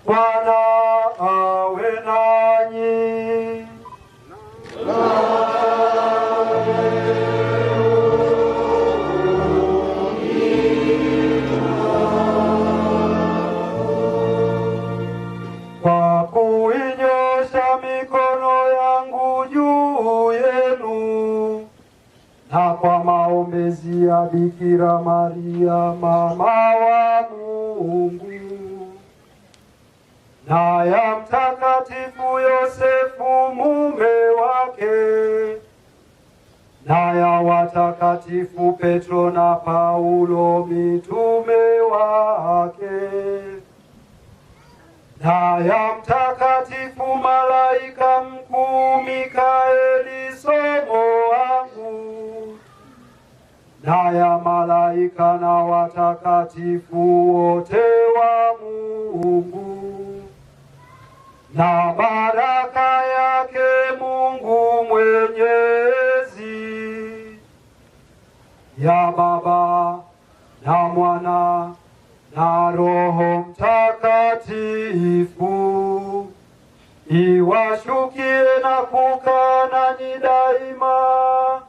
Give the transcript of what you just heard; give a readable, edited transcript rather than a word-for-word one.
Bwana awe nanyi. Kwa kuinyosha mikono yangu juu yenu na kwa maombezi ya Bikira Maria mama wa Mungu na ya Mtakatifu Yosefu mume wake na ya watakatifu Petro na Paulo mitume wake na ya Mtakatifu malaika mkuu Mikaeli somo wangu na ya malaika na watakatifu wote wa Mungu na baraka yake Mungu Mwenyezi ya Baba na Mwana na Roho Mtakatifu iwashukie na kukaa nanyi daima.